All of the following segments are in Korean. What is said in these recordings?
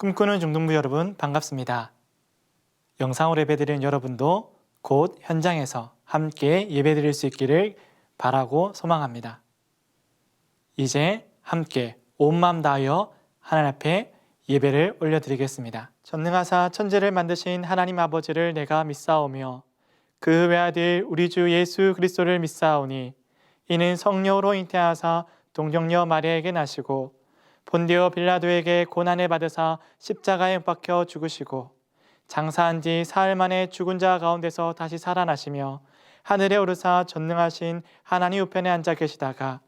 꿈꾸는 중등부 여러분 반갑습니다. 영상으로 예배드리는 여러분도 곧 현장에서 함께 예배드릴 수 있기를 바라고 소망합니다. 이제 함께 온 마음 다하여 하나님 앞에 예배를 올려드리겠습니다. 전능하사 천지를 만드신 하나님 아버지를 내가 믿사오며 그 외아들 우리 주 예수 그리스도를 믿사오니 이는 성령으로 잉태하사 동정녀 마리아에게 나시고 본디오 빌라도에게 고난을 받으사 십자가에 못 박혀 죽으시고 장사한 지 사흘 만에 죽은 자 가운데서 다시 살아나시며 하늘에 오르사 전능하신 하나님 우편에 앉아 계시다가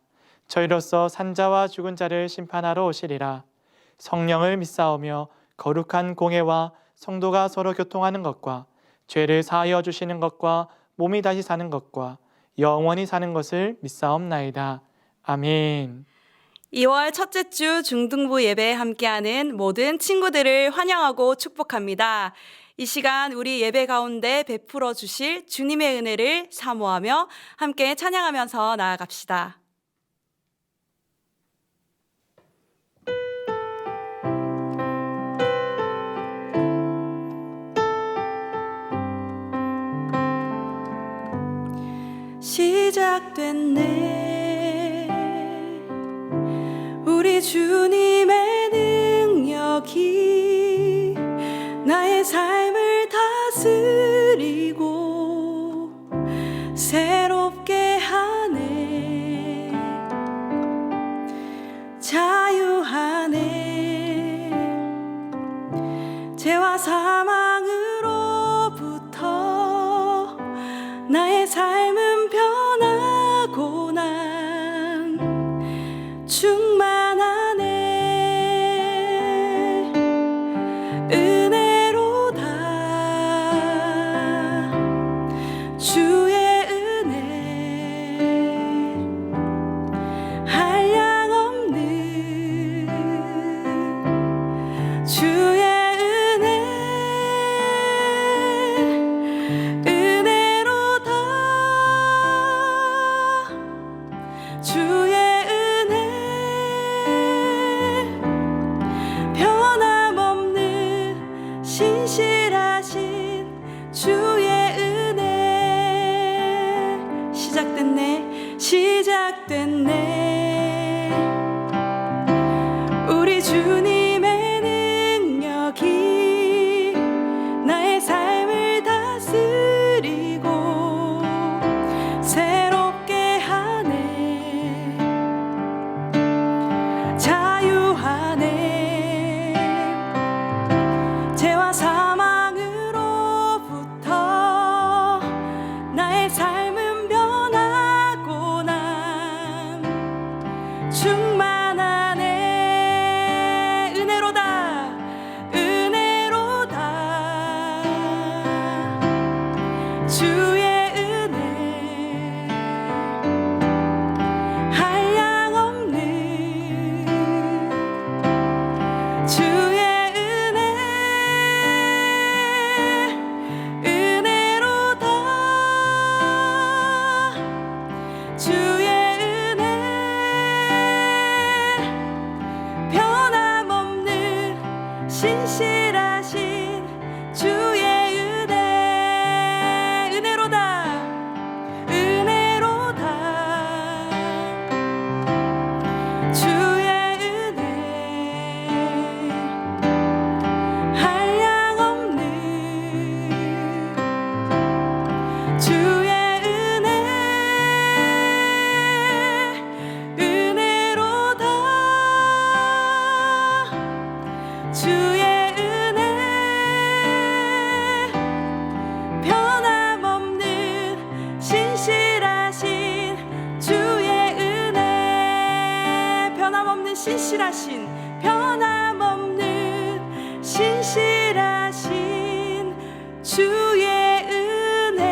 저희로서 산자와 죽은 자를 심판하러 오시리라. 성령을 믿사오며 거룩한 공회와 성도가 서로 교통하는 것과 죄를 사하여 주시는 것과 몸이 다시 사는 것과 영원히 사는 것을 믿사옵나이다. 아멘. 2월 첫째 주 중등부 예배에 함께하는 모든 친구들을 환영하고 축복합니다. 이 시간 우리 예배 가운데 베풀어 주실 주님의 은혜를 사모하며 함께 찬양하면서 나아갑시다. 시작됐네 우리 주님의 능력이 나의 삶을 다스리고 새롭게 하네 자유하네 죄와 사망으로부터 나의 삶은 변하고 난 충만하네 은혜로다 주의 은혜 한량없는 주의 은혜로다 주의 변함없는 신실하신 주의 은혜 시작됐네 우리 주님의 능력이 나의 삶을 다스리고 새롭게 하네 자유하네 죄와 사망으로부터 나의 삶은 변하고 난 충만하네 은혜로다 주의 은혜 한량없는 주의 은혜로다 주의 은혜 변함없는 신실하신 주의 은혜 은혜로다 주의 은혜 한량없는 주의 은혜로다 주의 은혜 변함없는 신실하신 주의 은혜 변함없는 신실하신 주의 은혜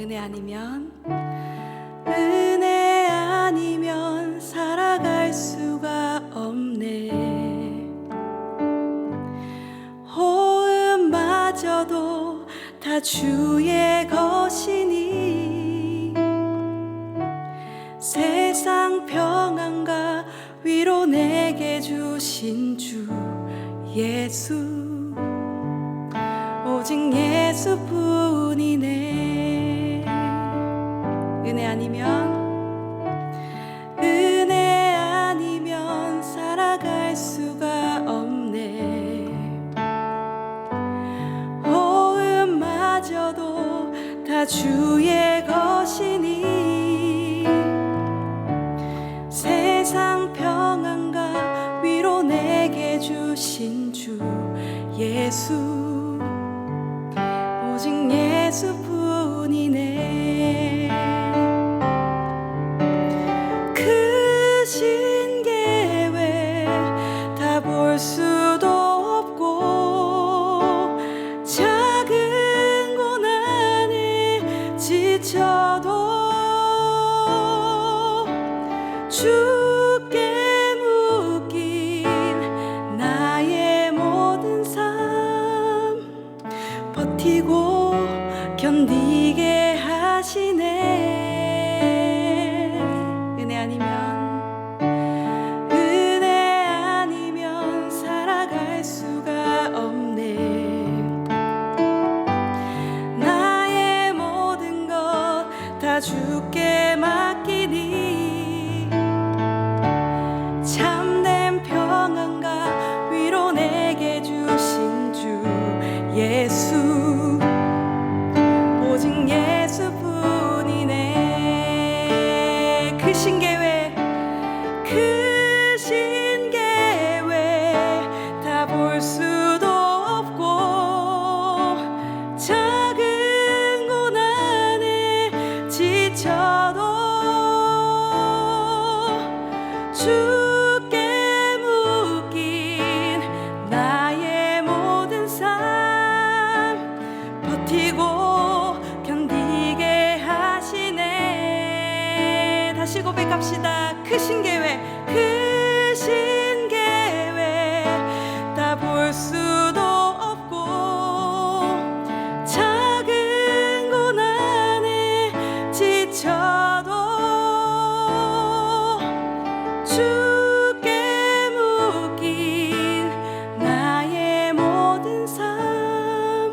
은혜 아니면 살아갈 수가 없네. 호흡마저도 다 주의 것이니 세상 평안과 위로 내게 주신 주 예수, 오직 예수뿐이네. 은혜 아니면 살아갈 수가 없네. 호흡마저도 다 주의 것이니 세상 평안과 위로 내게 주신 주 예수, 오직 예수뿐이네. 크신 계획 다 볼 수도 없고 작은 고난에 지쳐도 주께 묶인 나의 모든 삶 버티고 견디게 하시네. 은혜 아니면 살아갈 수가 없네. 나의 모든 것 다 주께 맡기니 참된 평안과 위로 내게 주신 주 예수, 오직 예수뿐이네. 크신 계획 다 볼 수도 없고 작은 고난에 지쳐도 주께 묶인 나의 모든 삶 버티고 견디게 하시네. 다시 고백합시다. 크신 계획 다 볼 수도 없고 작은 고난에 지쳐도 주께 묶인 나의 모든 삶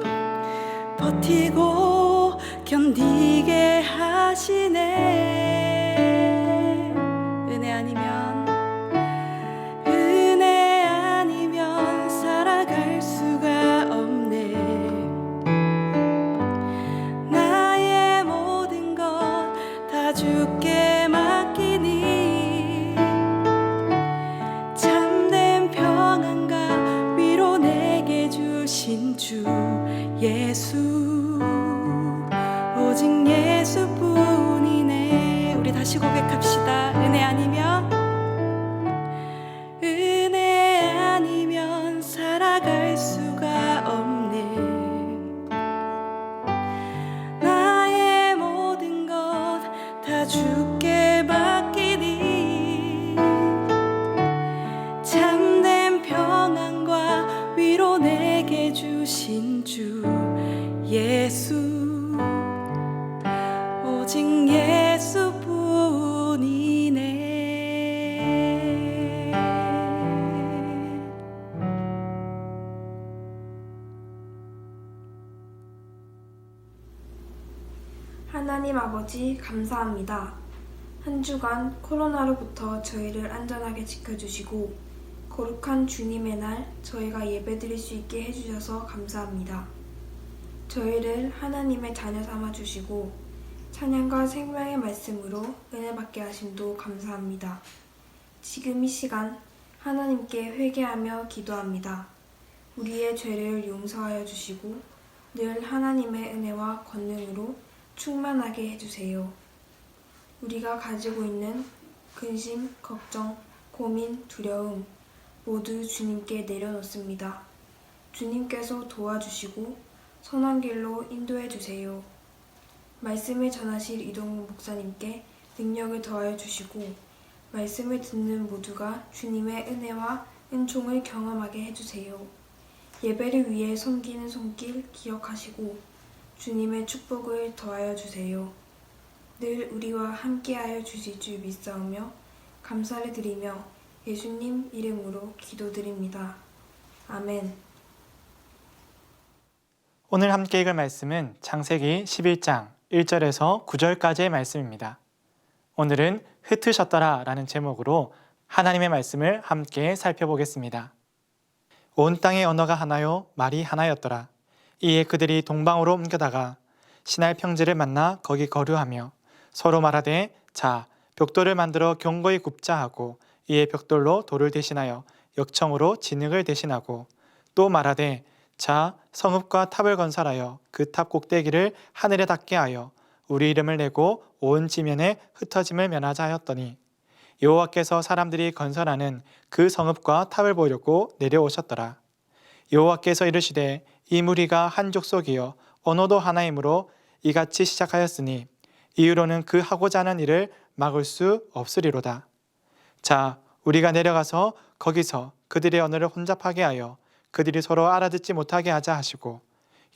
버티고 견디게 하시네. 은혜 아니면 살아갈 수가 없네. 나의 모든 것 다 주께 맡기니 참된 평안과 위로 내게 주신 주 예수, 오직 예수뿐이네. 우리 다시 고백합시다. 은혜 아니면 살아갈 수가 없네. 나의 모든 것 다 주께 맡기니 참된 평안과 위로 내게 주신 주 예수, 오직 예수뿐이네. 하나님 아버지 감사합니다. 한 주간 코로나로부터 저희를 안전하게 지켜주시고 거룩한 주님의 날 저희가 예배드릴 수 있게 해주셔서 감사합니다. 저희를 하나님의 자녀 삼아주시고 찬양과 생명의 말씀으로 은혜받게 하심도 감사합니다. 지금 이 시간 하나님께 회개하며 기도합니다. 우리의 죄를 용서하여 주시고 늘 하나님의 은혜와 권능으로 충만하게 해주세요. 우리가 가지고 있는 근심, 걱정, 고민, 두려움 모두 주님께 내려놓습니다. 주님께서 도와주시고 선한 길로 인도해 주세요. 말씀을 전하실 이동욱 목사님께 능력을 더하여 주시고 말씀을 듣는 모두가 주님의 은혜와 은총을 경험하게 해주세요. 예배를 위해 섬기는 손길 기억하시고 주님의 축복을 더하여 주세요. 늘 우리와 함께하여 주실 줄 믿사오며 감사를 드리며 예수님 이름으로 기도드립니다. 아멘. 오늘 함께 읽을 말씀은 창세기 11장 1절에서 9절까지의 말씀입니다. 오늘은 흩으셨더라 라는 제목으로 하나님의 말씀을 함께 살펴보겠습니다. 온 땅의 언어가 하나요 말이 하나였더라. 이에 그들이 동방으로 옮겨다가 시날 평지를 만나 거기 거류하며 서로 말하되 자 벽돌을 만들어 견고히 굽자 하고 이에 벽돌로 돌을 대신하여 역청으로 진흙을 대신하고 또 말하되 자 성읍과 탑을 건설하여 그 탑 꼭대기를 하늘에 닿게 하여 우리 이름을 내고 온 지면에 흩어짐을 면하자 하였더니 여호와께서 사람들이 건설하는 그 성읍과 탑을 보려고 내려오셨더라. 여호와께서 이르시되 이 무리가 한 족속이요 언어도 하나이므로 이같이 시작하였으니 이후로는 그 하고자 하는 일을 막을 수 없으리로다. 자 우리가 내려가서 거기서 그들의 언어를 혼잡하게 하여 그들이 서로 알아듣지 못하게 하자 하시고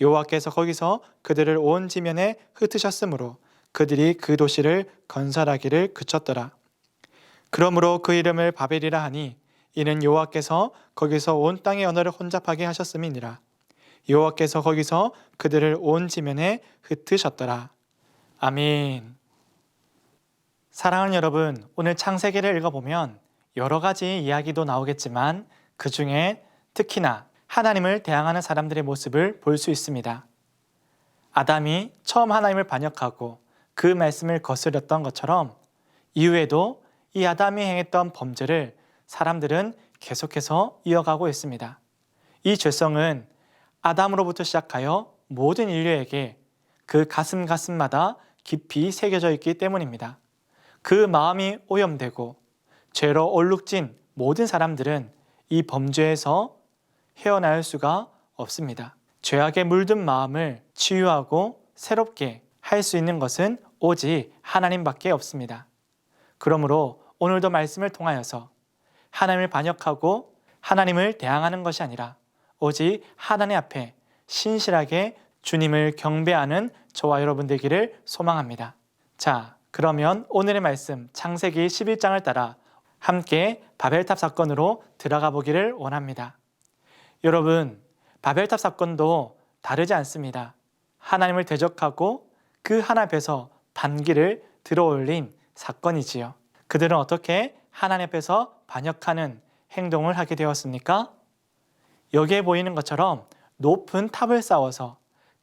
여호와께서 거기서 그들을 온 지면에 흩으셨으므로 그들이 그 도시를 건설하기를 그쳤더라. 그러므로 그 이름을 바벨이라 하니 이는 여호와께서 거기서 온 땅의 언어를 혼잡하게 하셨음이니라. 여호와께서 거기서 그들을 온 지면에 흩으셨더라. 아멘. 사랑하는 여러분, 오늘 창세기를 읽어보면 여러 가지 이야기도 나오겠지만 그 중에 특히나 하나님을 대항하는 사람들의 모습을 볼 수 있습니다. 아담이 처음 하나님을 반역하고 그 말씀을 거스렸던 것처럼 이후에도 이 아담이 행했던 범죄를 사람들은 계속해서 이어가고 있습니다. 이 죄성은 아담으로부터 시작하여 모든 인류에게 그 가슴마다 깊이 새겨져 있기 때문입니다. 그 마음이 오염되고 죄로 얼룩진 모든 사람들은 이 범죄에서 헤어나올 수가 없습니다. 죄악에 물든 마음을 치유하고 새롭게 할 수 있는 것은 오직 하나님밖에 없습니다. 그러므로 오늘도 말씀을 통하여서 하나님을 반역하고 하나님을 대항하는 것이 아니라 오직 하나님 앞에 신실하게 주님을 경배하는 저와 여러분 되기를 소망합니다. 자, 그러면 오늘의 말씀 창세기 11장을 따라 함께 바벨탑 사건으로 들어가 보기를 원합니다. 여러분, 바벨탑 사건도 다르지 않습니다. 하나님을 대적하고 그 하나님 앞에서 반기를 들어올린 사건이지요. 그들은 어떻게 하나님 앞에서 반역하는 행동을 하게 되었습니까? 여기에 보이는 것처럼 높은 탑을 쌓아서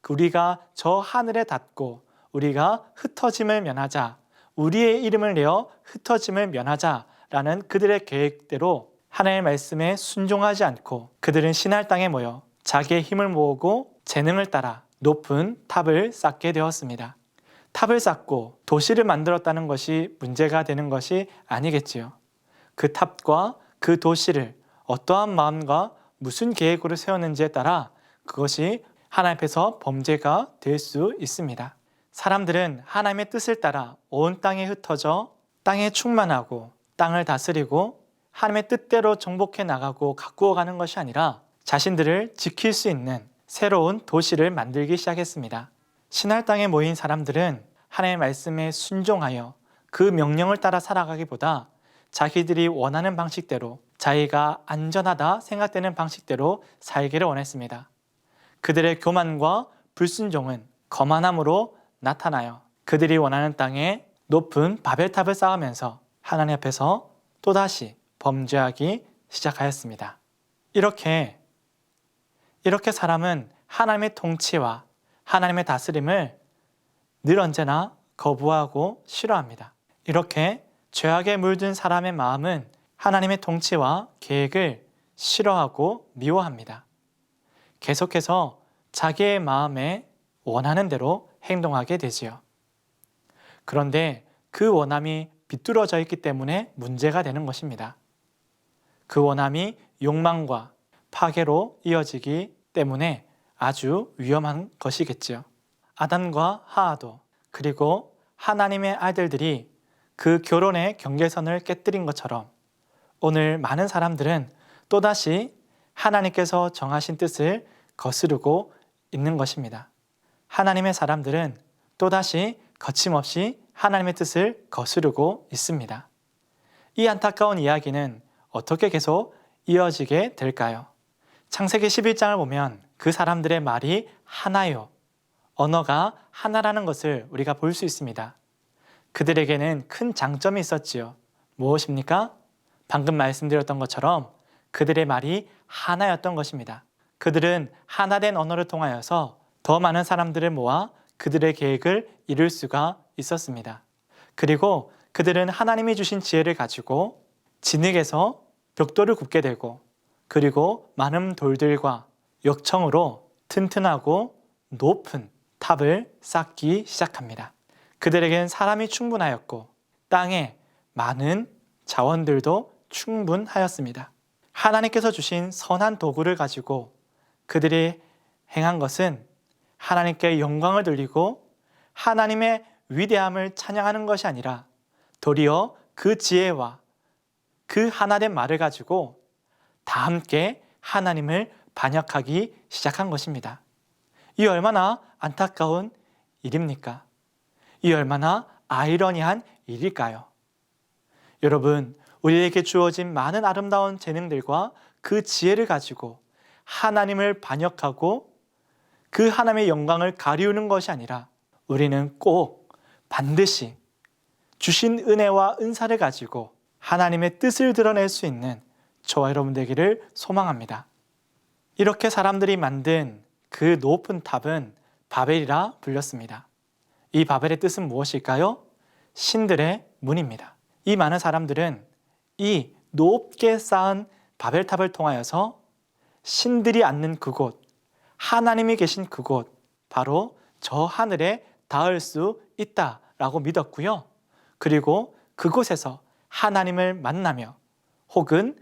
우리가 저 하늘에 닿고 우리가 흩어짐을 면하자, 우리의 이름을 내어 흩어짐을 면하자라는 그들의 계획대로 하나님의 말씀에 순종하지 않고 그들은 시날 땅에 모여 자기의 힘을 모으고 재능을 따라 높은 탑을 쌓게 되었습니다. 탑을 쌓고 도시를 만들었다는 것이 문제가 되는 것이 아니겠지요. 그 탑과 그 도시를 어떠한 마음과 무슨 계획으로 세웠는지에 따라 그것이 하나님 앞에서 범죄가 될 수 있습니다. 사람들은 하나님의 뜻을 따라 온 땅에 흩어져 땅에 충만하고 땅을 다스리고 하나님의 뜻대로 정복해 나가고 가꾸어 가는 것이 아니라 자신들을 지킬 수 있는 새로운 도시를 만들기 시작했습니다. 신할 땅에 모인 사람들은 하나님의 말씀에 순종하여 그 명령을 따라 살아가기보다 자기들이 원하는 방식대로 자기가 안전하다 생각되는 방식대로 살기를 원했습니다. 그들의 교만과 불순종은 거만함으로 나타나요. 그들이 원하는 땅에 높은 바벨탑을 쌓으면서 하나님 앞에서 또다시 범죄하기 시작하였습니다. 이렇게 사람은 하나님의 통치와 하나님의 다스림을 늘 언제나 거부하고 싫어합니다. 이렇게 죄악에 물든 사람의 마음은 하나님의 통치와 계획을 싫어하고 미워합니다. 계속해서 자기의 마음에 원하는 대로 행동하게 되지요. 그런데 그 원함이 비뚤어져 있기 때문에 문제가 되는 것입니다. 그 원함이 욕망과 파괴로 이어지기 때문에 아주 위험한 것이겠지요. 아담과 하와도 그리고 하나님의 아들들이 그 결혼의 경계선을 깨뜨린 것처럼 오늘 많은 사람들은 또다시 하나님께서 정하신 뜻을 거스르고 있는 것입니다. 하나님의 사람들은 또다시 거침없이 하나님의 뜻을 거스르고 있습니다. 이 안타까운 이야기는 어떻게 계속 이어지게 될까요? 창세기 11장을 보면 그 사람들의 말이 하나요. 언어가 하나라는 것을 우리가 볼 수 있습니다. 그들에게는 큰 장점이 있었지요. 무엇입니까? 방금 말씀드렸던 것처럼 그들의 말이 하나였던 것입니다. 그들은 하나된 언어를 통하여서 더 많은 사람들을 모아 그들의 계획을 이룰 수가 있었습니다. 그리고 그들은 하나님이 주신 지혜를 가지고 진흙에서 벽돌을 굽게 되고 그리고 많은 돌들과 역청으로 튼튼하고 높은 탑을 쌓기 시작합니다. 그들에게는 사람이 충분하였고 땅에 많은 자원들도 충분하였습니다. 하나님께서 주신 선한 도구를 가지고 그들이 행한 것은 하나님께 영광을 돌리고 하나님의 위대함을 찬양하는 것이 아니라 도리어 그 지혜와 그 하나된 말을 가지고 다 함께 하나님을 반역하기 시작한 것입니다. 이 얼마나 안타까운 일입니까? 이 얼마나 아이러니한 일일까요? 여러분, 우리에게 주어진 많은 아름다운 재능들과 그 지혜를 가지고 하나님을 반역하고 그 하나님의 영광을 가리우는 것이 아니라 우리는 꼭 반드시 주신 은혜와 은사를 가지고 하나님의 뜻을 드러낼 수 있는 저와 여러분 되기를 소망합니다. 이렇게 사람들이 만든 그 높은 탑은 바벨이라 불렸습니다. 이 바벨의 뜻은 무엇일까요? 신들의 문입니다. 이 많은 사람들은 이 높게 쌓은 바벨탑을 통하여서 신들이 앉는 그곳, 하나님이 계신 그곳, 바로 저 하늘에 닿을 수 있다라고 믿었고요. 그리고 그곳에서 하나님을 만나며 혹은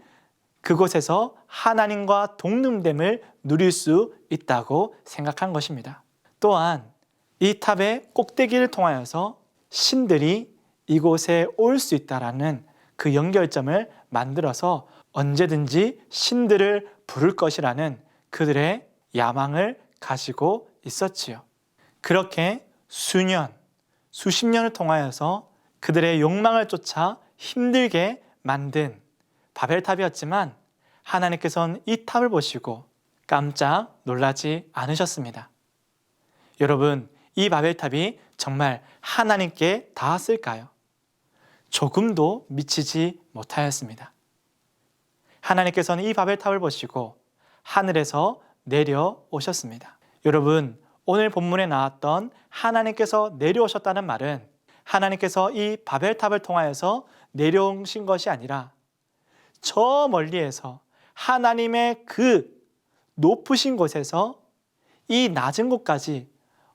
그곳에서 하나님과 동등됨을 누릴 수 있다고 생각한 것입니다. 또한 이 탑의 꼭대기를 통하여서 신들이 이곳에 올 수 있다라는 그 연결점을 만들어서 언제든지 신들을 부를 것이라는 그들의 야망을 가지고 있었지요. 그렇게 수년, 수십 년을 통하여서 그들의 욕망을 쫓아 힘들게 만든 바벨탑이었지만 하나님께서는 이 탑을 보시고 깜짝 놀라지 않으셨습니다. 여러분, 이 바벨탑이 정말 하나님께 닿았을까요? 조금도 미치지 못하였습니다. 하나님께서는 이 바벨탑을 보시고 하늘에서 내려오셨습니다. 여러분, 오늘 본문에 나왔던 하나님께서 내려오셨다는 말은 하나님께서 이 바벨탑을 통하여서 내려오신 것이 아니라 저 멀리에서 하나님의 그 높으신 곳에서 이 낮은 곳까지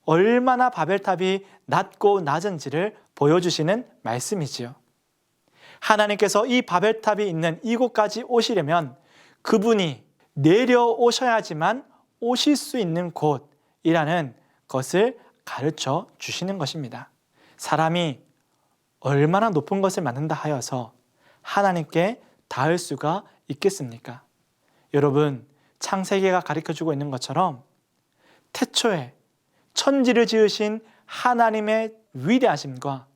얼마나 바벨탑이 낮고 낮은지를 보여주시는 말씀이지요. 하나님께서 이 바벨탑이 있는 이곳까지 오시려면 그분이 내려오셔야지만 오실 수 있는 곳이라는 것을 가르쳐 주시는 것입니다. 사람이 얼마나 높은 것을 만든다 하여서 하나님께 닿을 수가 있겠습니까? 여러분, 창세기가 가르쳐주고 있는 것처럼 태초에 천지를 지으신 하나님의 위대하심과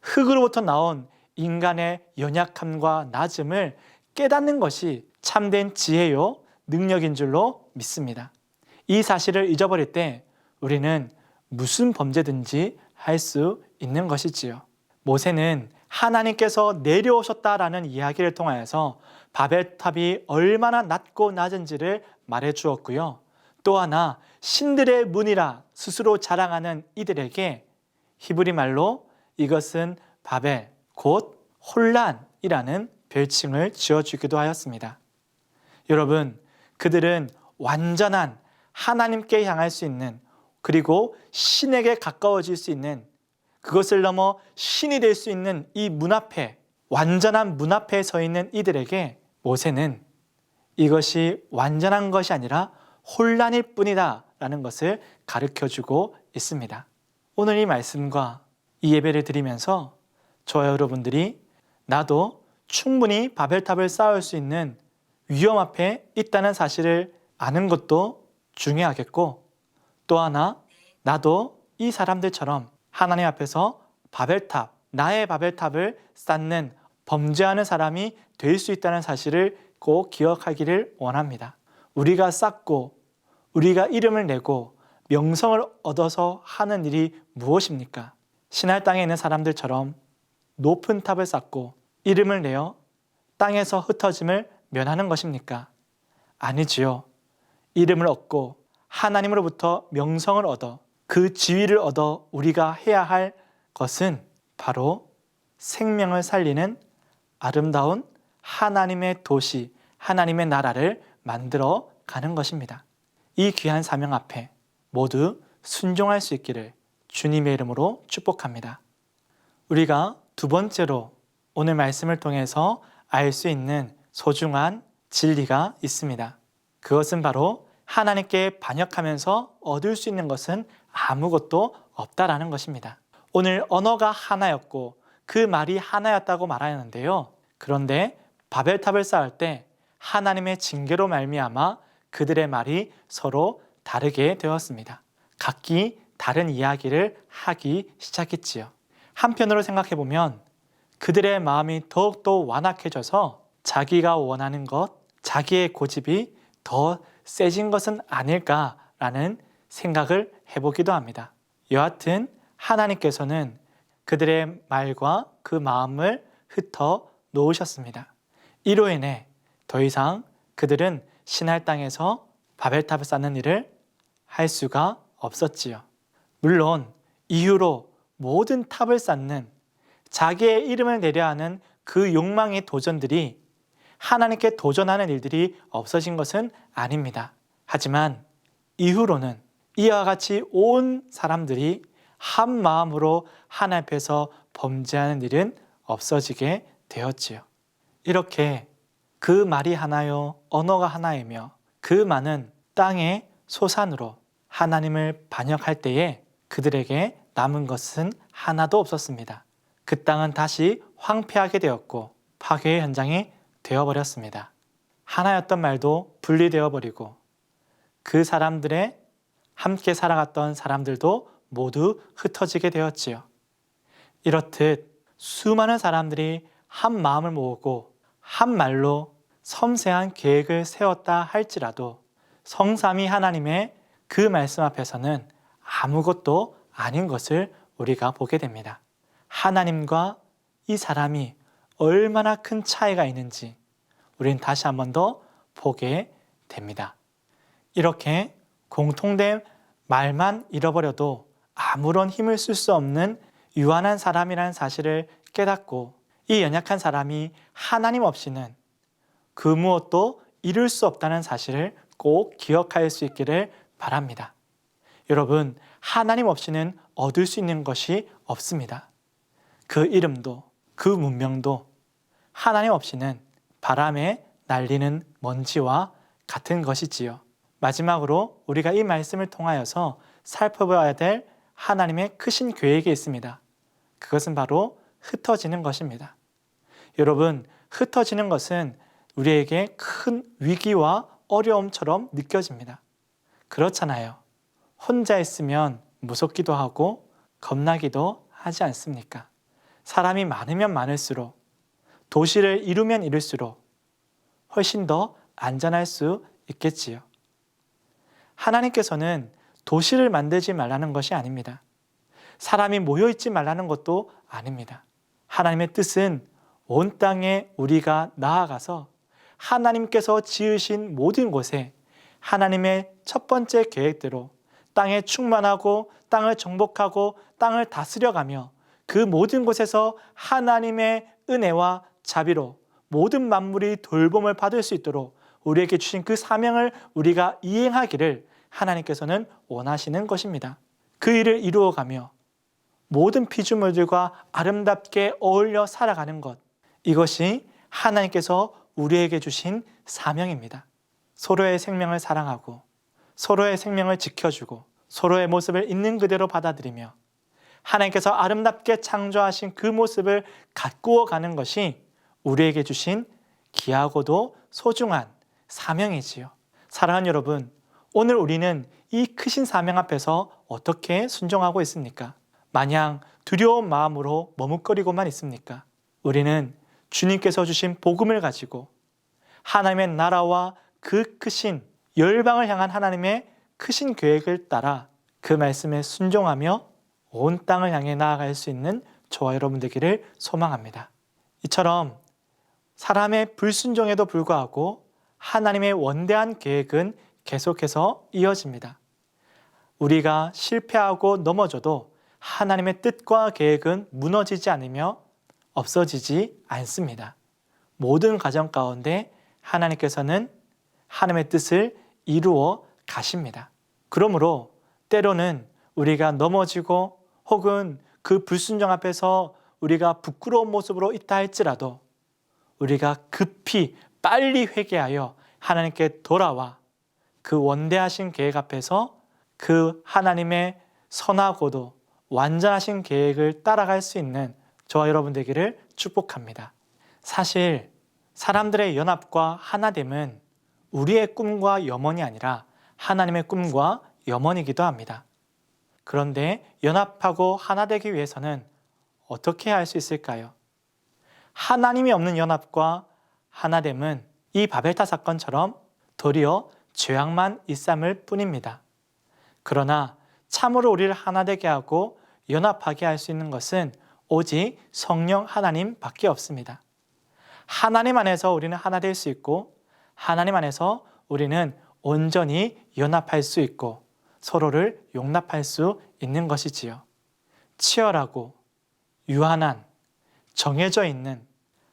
흙으로부터 나온 인간의 연약함과 낮음을 깨닫는 것이 참된 지혜요 능력인 줄로 믿습니다. 이 사실을 잊어버릴 때 우리는 무슨 범죄든지 할 수 있는 것이지요. 모세는 하나님께서 내려오셨다라는 이야기를 통하여서 바벨탑이 얼마나 낮고 낮은지를 말해 주었고요. 또 하나 신들의 문이라 스스로 자랑하는 이들에게 히브리 말로 이것은 바벨, 곧 혼란이라는 별칭을 지어주기도 하였습니다. 여러분, 그들은 완전한 하나님께 향할 수 있는, 그리고 신에게 가까워질 수 있는, 그것을 넘어 신이 될 수 있는 이 문 앞에, 완전한 문 앞에 서 있는 이들에게 모세는 이것이 완전한 것이 아니라 혼란일 뿐이다 라는 것을 가르쳐주고 있습니다. 오늘 이 말씀과 이 예배를 드리면서 저와 여러분들이 나도 충분히 바벨탑을 쌓을 수 있는 위험 앞에 있다는 사실을 아는 것도 중요하겠고, 또 하나 나도 이 사람들처럼 하나님 앞에서 바벨탑, 나의 바벨탑을 쌓는 범죄하는 사람이 될 수 있다는 사실을 꼭 기억하기를 원합니다. 우리가 쌓고 우리가 이름을 내고 명성을 얻어서 하는 일이 무엇입니까? 신할 땅에 있는 사람들처럼 높은 탑을 쌓고 이름을 내어 땅에서 흩어짐을 면하는 것입니까? 아니지요. 이름을 얻고 하나님으로부터 명성을 얻어 그 지위를 얻어 우리가 해야 할 것은 바로 생명을 살리는 아름다운 하나님의 도시, 하나님의 나라를 만들어 가는 것입니다. 이 귀한 사명 앞에 모두 순종할 수 있기를 주님의 이름으로 축복합니다. 우리가 두 번째로 오늘 말씀을 통해서 알 수 있는 소중한 진리가 있습니다. 그것은 바로 하나님께 반역하면서 얻을 수 있는 것은 아무것도 없다라는 것입니다. 오늘 언어가 하나였고 그 말이 하나였다고 말하였는데요. 그런데 바벨탑을 쌓을 때 하나님의 징계로 말미암아 그들의 말이 서로 다르게 되었습니다. 각기 다른 이야기를 하기 시작했지요. 한편으로 생각해 보면 그들의 마음이 더욱더 완악해져서 자기가 원하는 것, 자기의 고집이 더 세진 것은 아닐까라는 생각을 해보기도 합니다. 여하튼 하나님께서는 그들의 말과 그 마음을 흩어 놓으셨습니다. 이로 인해 더 이상 그들은 신할 땅에서 바벨탑을 쌓는 일을 할 수가 없었지요. 물론 이후로 모든 탑을 쌓는 자기의 이름을 내려 하는 그 욕망의 도전들이 하나님께 도전하는 일들이 없어진 것은 아닙니다. 하지만 이후로는 이와 같이 온 사람들이 한 마음으로 하나님 앞에서 범죄하는 일은 없어지게 되었지요. 이렇게 그 말이 하나요, 언어가 하나이며 그 많은 땅의 소산으로 하나님을 반역할 때에 그들에게 남은 것은 하나도 없었습니다. 그 땅은 다시 황폐하게 되었고 파괴의 현장이 되어버렸습니다. 하나였던 말도 분리되어 버리고 그 사람들의 함께 살아갔던 사람들도 모두 흩어지게 되었지요. 이렇듯 수많은 사람들이 한 마음을 모으고 한 말로 섬세한 계획을 세웠다 할지라도 성삼위 하나님의 그 말씀 앞에서는 아무것도 아닌 것을 우리가 보게 됩니다. 하나님과 이 사람이 얼마나 큰 차이가 있는지 우리는 다시 한 번 더 보게 됩니다. 이렇게 공통된 말만 잃어버려도 아무런 힘을 쓸 수 없는 유한한 사람이라는 사실을 깨닫고 이 연약한 사람이 하나님 없이는 그 무엇도 이룰 수 없다는 사실을 꼭 기억할 수 있기를 바랍니다. 여러분, 하나님 없이는 얻을 수 있는 것이 없습니다. 그 이름도 그 문명도 하나님 없이는 바람에 날리는 먼지와 같은 것이지요. 마지막으로 우리가 이 말씀을 통하여서 살펴봐야 될 하나님의 크신 계획이 있습니다. 그것은 바로 흩어지는 것입니다. 여러분, 흩어지는 것은 우리에게 큰 위기와 어려움처럼 느껴집니다. 그렇잖아요. 혼자 있으면 무섭기도 하고 겁나기도 하지 않습니까? 사람이 많으면 많을수록, 도시를 이루면 이룰수록 훨씬 더 안전할 수 있겠지요. 하나님께서는 도시를 만들지 말라는 것이 아닙니다. 사람이 모여있지 말라는 것도 아닙니다. 하나님의 뜻은 온 땅에 우리가 나아가서 하나님께서 지으신 모든 곳에 하나님의 첫 번째 계획대로 땅에 충만하고 땅을 정복하고 땅을 다스려가며 그 모든 곳에서 하나님의 은혜와 자비로 모든 만물이 돌봄을 받을 수 있도록 우리에게 주신 그 사명을 우리가 이행하기를 하나님께서는 원하시는 것입니다. 그 일을 이루어가며 모든 피조물들과 아름답게 어울려 살아가는 것, 이것이 하나님께서 우리에게 주신 사명입니다. 서로의 생명을 사랑하고 서로의 생명을 지켜주고 서로의 모습을 있는 그대로 받아들이며 하나님께서 아름답게 창조하신 그 모습을 가꾸어 가는 것이 우리에게 주신 귀하고도 소중한 사명이지요. 사랑하는 여러분, 오늘 우리는 이 크신 사명 앞에서 어떻게 순종하고 있습니까? 마냥 두려운 마음으로 머뭇거리고만 있습니까? 우리는 주님께서 주신 복음을 가지고 하나님의 나라와 그 크신 열방을 향한 하나님의 크신 계획을 따라 그 말씀에 순종하며 온 땅을 향해 나아갈 수 있는 저와 여러분 되기를 소망합니다. 이처럼 사람의 불순종에도 불구하고 하나님의 원대한 계획은 계속해서 이어집니다. 우리가 실패하고 넘어져도 하나님의 뜻과 계획은 무너지지 않으며 없어지지 않습니다. 모든 과정 가운데 하나님께서는 하나님의 뜻을 이루어 가십니다. 그러므로 때로는 우리가 넘어지고 혹은 그 불순종 앞에서 우리가 부끄러운 모습으로 있다 할지라도 우리가 급히 빨리 회개하여 하나님께 돌아와 그 원대하신 계획 앞에서 그 하나님의 선하고도 완전하신 계획을 따라갈 수 있는 저와 여러분 되기를 축복합니다. 사실 사람들의 연합과 하나됨은 우리의 꿈과 염원이 아니라 하나님의 꿈과 염원이기도 합니다. 그런데 연합하고 하나 되기 위해서는 어떻게 할 수 있을까요? 하나님이 없는 연합과 하나됨은 이 바벨탑 사건처럼 도리어 죄악만 일삼을 뿐입니다. 그러나 참으로 우리를 하나 되게 하고 연합하게 할 수 있는 것은 오직 성령 하나님밖에 없습니다. 하나님 안에서 우리는 하나 될 수 있고 하나님 안에서 우리는 온전히 연합할 수 있고 서로를 용납할 수 있는 것이지요. 치열하고 유한한 정해져 있는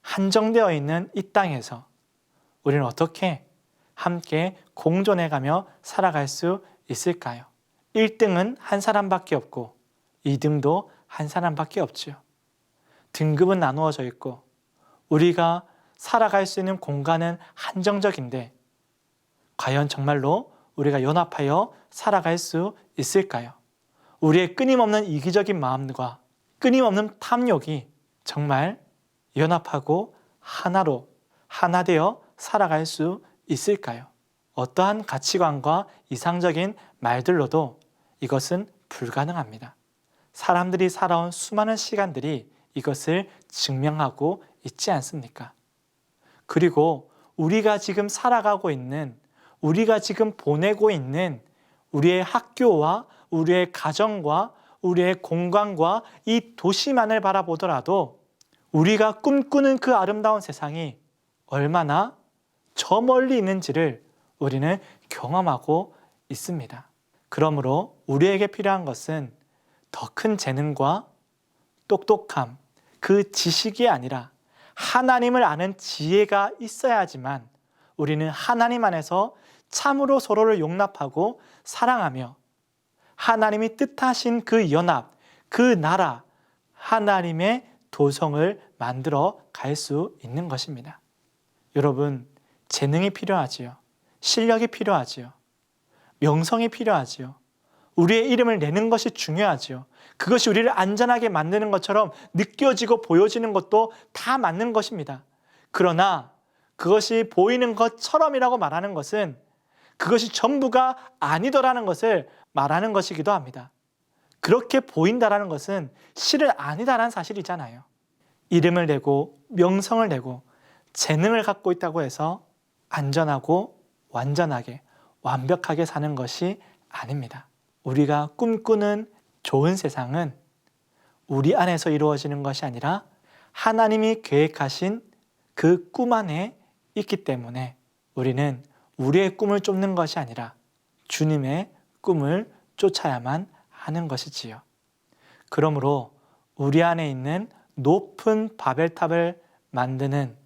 한정되어 있는 이 땅에서 우리는 어떻게 함께 공존해가며 살아갈 수 있을까요? 1등은 한 사람밖에 없고 2등도 한 사람밖에 없죠. 등급은 나누어져 있고 우리가 살아갈 수 있는 공간은 한정적인데 과연 정말로 우리가 연합하여 살아갈 수 있을까요? 우리의 끊임없는 이기적인 마음과 끊임없는 탐욕이 정말 연합하고 하나로 하나 되어 살아갈 수 있을까요? 어떠한 가치관과 이상적인 말들로도 이것은 불가능합니다. 사람들이 살아온 수많은 시간들이 이것을 증명하고 있지 않습니까? 그리고 우리가 지금 살아가고 있는, 우리가 지금 보내고 있는 우리의 학교와 우리의 가정과 우리의 공간과 이 도시만을 바라보더라도 우리가 꿈꾸는 그 아름다운 세상이 얼마나 저 멀리 있는지를 우리는 경험하고 있습니다. 그러므로 우리에게 필요한 것은 더 큰 재능과 똑똑함, 그 지식이 아니라 하나님을 아는 지혜가 있어야지만 우리는 하나님 안에서 참으로 서로를 용납하고 사랑하며 하나님이 뜻하신 그 연합, 그 나라, 하나님의 도성을 만들어 갈 수 있는 것입니다. 여러분, 재능이 필요하지요. 실력이 필요하지요. 명성이 필요하지요. 우리의 이름을 내는 것이 중요하지요. 그것이 우리를 안전하게 만드는 것처럼 느껴지고 보여지는 것도 다 맞는 것입니다. 그러나 그것이 보이는 것처럼이라고 말하는 것은 그것이 전부가 아니더라는 것을 말하는 것이기도 합니다. 그렇게 보인다라는 것은 실은 아니다라는 사실이잖아요. 이름을 내고 명성을 내고 재능을 갖고 있다고 해서 안전하고 완전하게 완벽하게 사는 것이 아닙니다. 우리가 꿈꾸는 좋은 세상은 우리 안에서 이루어지는 것이 아니라 하나님이 계획하신 그 꿈 안에 있기 때문에 우리는 우리의 꿈을 쫓는 것이 아니라 주님의 꿈을 쫓아야만 하는 것이지요. 그러므로 우리 안에 있는 높은 바벨탑을 만드는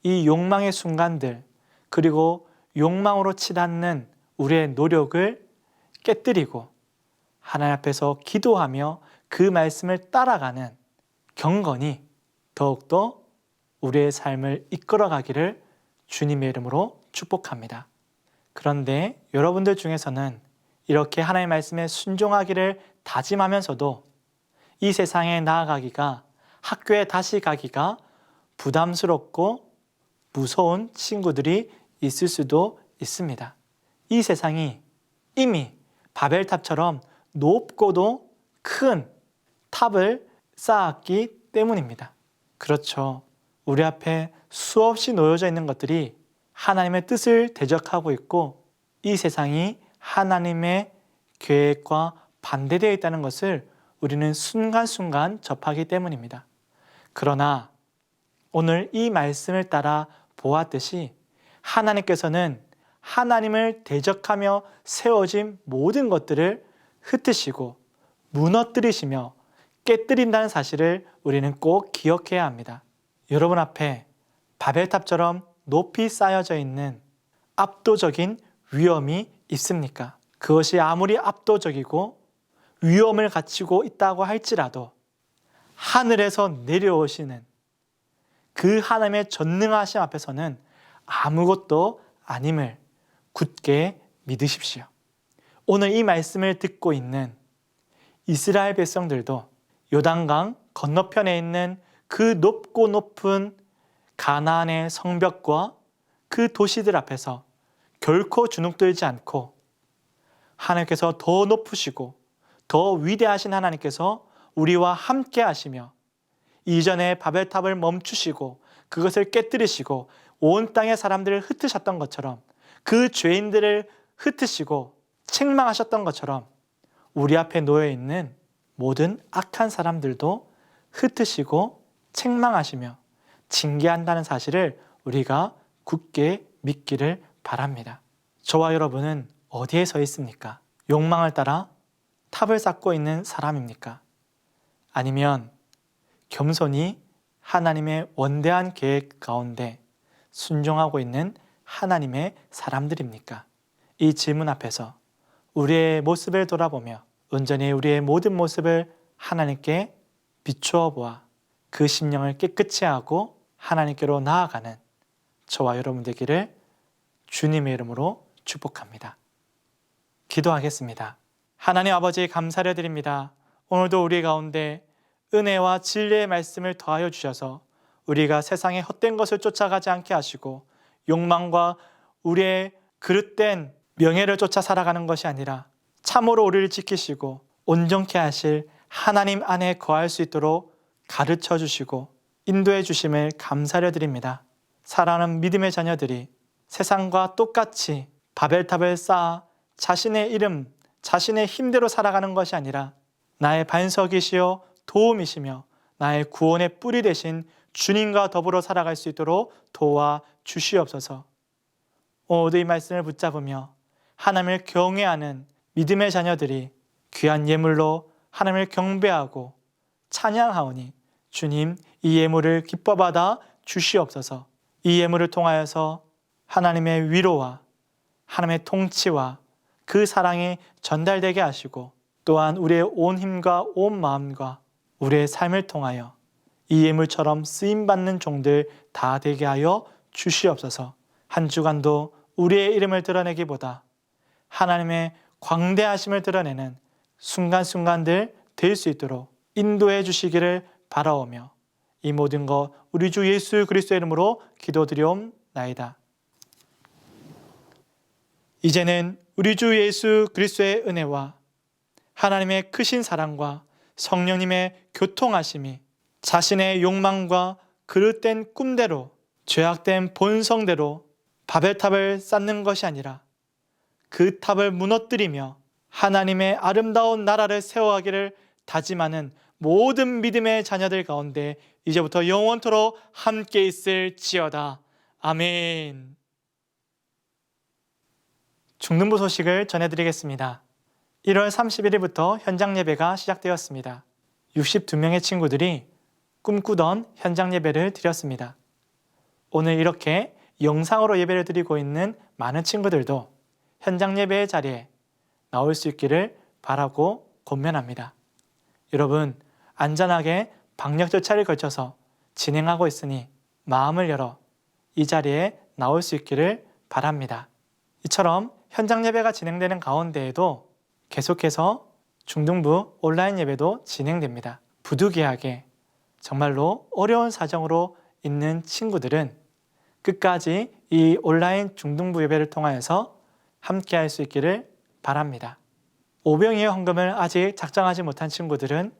이 욕망의 순간들, 그리고 욕망으로 치닫는 우리의 노력을 깨뜨리고 하나님 앞에서 기도하며 그 말씀을 따라가는 경건이 더욱더 우리의 삶을 이끌어가기를 주님의 이름으로 축복합니다. 그런데 여러분들 중에서는 이렇게 하나님의 말씀에 순종하기를 다짐하면서도 이 세상에 나아가기가, 학교에 다시 가기가 부담스럽고 무서운 친구들이 있을 수도 있습니다. 이 세상이 이미 바벨탑처럼 높고도 큰 탑을 쌓았기 때문입니다. 그렇죠. 우리 앞에 수없이 놓여져 있는 것들이 하나님의 뜻을 대적하고 있고 이 세상이 하나님의 계획과 반대되어 있다는 것을 우리는 순간순간 접하기 때문입니다. 그러나 오늘 이 말씀을 따라 보았듯이 하나님께서는 하나님을 대적하며 세워진 모든 것들을 흩으시고 무너뜨리시며 깨뜨린다는 사실을 우리는 꼭 기억해야 합니다. 여러분 앞에 바벨탑처럼 높이 쌓여져 있는 압도적인 위험이 있습니까? 그것이 아무리 압도적이고 위험을 갖추고 있다고 할지라도 하늘에서 내려오시는 그 하나님의 전능하심 앞에서는 아무것도 아님을 굳게 믿으십시오. 오늘 이 말씀을 듣고 있는 이스라엘 백성들도 요단강 건너편에 있는 그 높고 높은 가나안의 성벽과 그 도시들 앞에서 결코 주눅들지 않고 하나님께서 더 높으시고 더 위대하신 하나님께서 우리와 함께 하시며 이전에 바벨탑을 멈추시고 그것을 깨뜨리시고 온 땅의 사람들을 흩으셨던 것처럼 그 죄인들을 흩으시고 책망하셨던 것처럼 우리 앞에 놓여 있는 모든 악한 사람들도 흩으시고 책망하시며 징계한다는 사실을 우리가 굳게 믿기를 바랍니다. 저와 여러분은 어디에 서 있습니까? 욕망을 따라 탑을 쌓고 있는 사람입니까? 아니면 겸손히 하나님의 원대한 계획 가운데 순종하고 있는 하나님의 사람들입니까? 이 질문 앞에서 우리의 모습을 돌아보며 온전히 우리의 모든 모습을 하나님께 비추어 보아 그 심령을 깨끗이 하고 하나님께로 나아가는 저와 여러분 되기를 주님의 이름으로 축복합니다. 기도하겠습니다. 하나님 아버지 감사를 드립니다. 오늘도 우리 가운데 은혜와 진리의 말씀을 더하여 주셔서 우리가 세상의 헛된 것을 쫓아가지 않게 하시고 욕망과 우리의 그릇된 명예를 쫓아 살아가는 것이 아니라 참으로 우리를 지키시고 온전케 하실 하나님 안에 거할 수 있도록 가르쳐 주시고 인도해 주심을 감사를 드립니다. 사랑하는 믿음의 자녀들이 세상과 똑같이 바벨탑을 쌓아 자신의 이름, 자신의 힘대로 살아가는 것이 아니라 나의 반석이시요 도움이시며 나의 구원의 뿌리 되신 주님과 더불어 살아갈 수 있도록 도와 주시옵소서. 오늘 이 말씀을 붙잡으며 하나님을 경외하는 믿음의 자녀들이 귀한 예물로 하나님을 경배하고 찬양하오니 주님 이 예물을 기뻐 받아 주시옵소서. 이 예물을 통하여서 하나님의 위로와 하나님의 통치와 그 사랑이 전달되게 하시고 또한 우리의 온 힘과 온 마음과 우리의 삶을 통하여 이 예물처럼 쓰임받는 종들 다 되게 하여 주시옵소서. 한 주간도 우리의 이름을 드러내기보다 하나님의 광대하심을 드러내는 순간순간들 될 수 있도록 인도해 주시기를 바라오며 이 모든 것 우리 주 예수 그리스도의 이름으로 기도드리옵나이다. 이제는 우리 주 예수 그리스도의 은혜와 하나님의 크신 사랑과 성령님의 교통하심이 자신의 욕망과 그릇된 꿈대로 죄악된 본성대로 바벨탑을 쌓는 것이 아니라 그 탑을 무너뜨리며 하나님의 아름다운 나라를 세워가기를 다짐하는 모든 믿음의 자녀들 가운데 이제부터 영원토록 함께 있을지어다. 아멘. 중등부 소식을 전해드리겠습니다. 1월 31일부터 현장 예배가 시작되었습니다. 62명의 친구들이 꿈꾸던 현장 예배를 드렸습니다. 오늘 이렇게 영상으로 예배를 드리고 있는 많은 친구들도 현장 예배의 자리에 나올 수 있기를 바라고 권면합니다. 여러분, 안전하게 방역 절차를 거쳐서 진행하고 있으니 마음을 열어 이 자리에 나올 수 있기를 바랍니다. 이처럼 현장 예배가 진행되는 가운데에도 계속해서 중등부 온라인 예배도 진행됩니다. 부득이하게 정말로 어려운 사정으로 있는 친구들은 끝까지 이 온라인 중등부 예배를 통하여서 함께 할 수 있기를 바랍니다. 오병이어 헌금을 아직 작정하지 못한 친구들은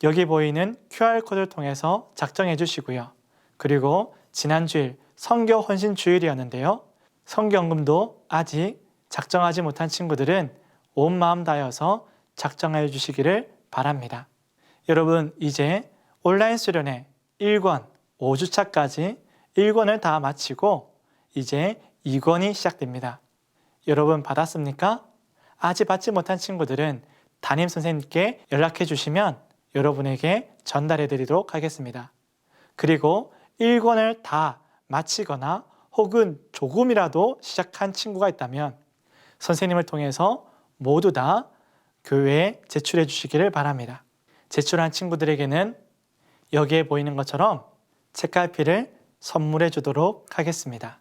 여기 보이는 QR코드를 통해서 작정해 주시고요. 그리고 지난주일 성교 헌신 주일이었는데요. 성경금도 아직 작정하지 못한 친구들은 온 마음 다여서 작정해 주시기를 바랍니다. 여러분, 이제 온라인 수련회 1권 5주차까지 1권을 다 마치고 이제 2권이 시작됩니다. 여러분 받았습니까? 아직 받지 못한 친구들은 담임 선생님께 연락해 주시면 여러분에게 전달해 드리도록 하겠습니다. 그리고 1권을 다 마치거나 혹은 조금이라도 시작한 친구가 있다면 선생님을 통해서 모두 다 교회에 제출해 주시기를 바랍니다. 제출한 친구들에게는 여기에 보이는 것처럼 책갈피를 선물해 주도록 하겠습니다.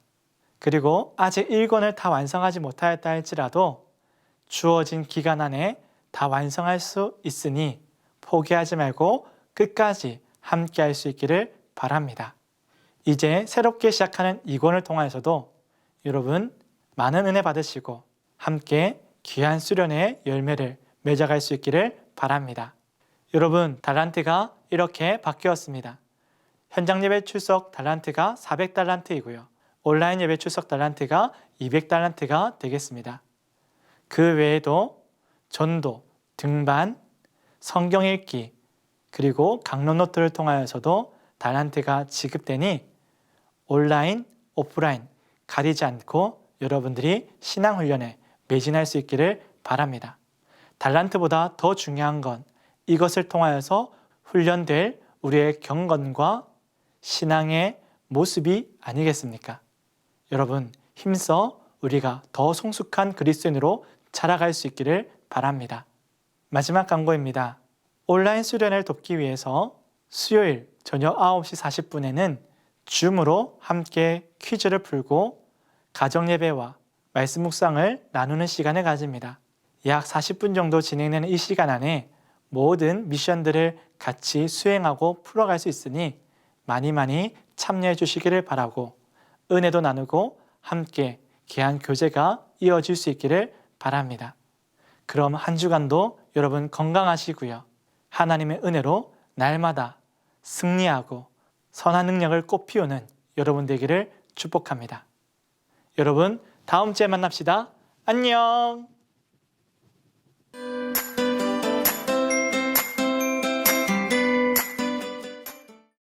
그리고 아직 1권을 다 완성하지 못하였다 할지라도 주어진 기간 안에 다 완성할 수 있으니 포기하지 말고 끝까지 함께 할 수 있기를 바랍니다. 이제 새롭게 시작하는 2권을 통하여서도 여러분 많은 은혜 받으시고 함께 귀한 수련회의 열매를 맺어갈 수 있기를 바랍니다. 여러분, 달란트가 이렇게 바뀌었습니다. 현장 예배 출석 달란트가 400달란트이고요. 온라인 예배 출석 달란트가 200달란트가 되겠습니다. 그 외에도 전도, 등반, 성경 읽기, 그리고 강론 노트를 통하여서도 달란트가 지급되니 온라인, 오프라인 가리지 않고 여러분들이 신앙훈련에 매진할 수 있기를 바랍니다. 달란트보다 더 중요한 건 이것을 통하여서 훈련될 우리의 경건과 신앙의 모습이 아니겠습니까? 여러분, 힘써 우리가 더 성숙한 그리스도인으로 자라갈 수 있기를 바랍니다. 마지막 광고입니다. 온라인 수련을 돕기 위해서 수요일 저녁 9시 40분에는 줌으로 함께 퀴즈를 풀고 가정예배와 말씀 묵상을 나누는 시간을 가집니다. 약 40분 정도 진행되는 이 시간 안에 모든 미션들을 같이 수행하고 풀어갈 수 있으니 많이 참여해 주시기를 바라고 은혜도 나누고 함께 귀한 교제가 이어질 수 있기를 바랍니다. 그럼 한 주간도 여러분 건강하시고요. 하나님의 은혜로 날마다 승리하고 선한 능력을 꽃피우는 여러분 되기를 축복합니다. 여러분, 다음 주에 만납시다. 안녕!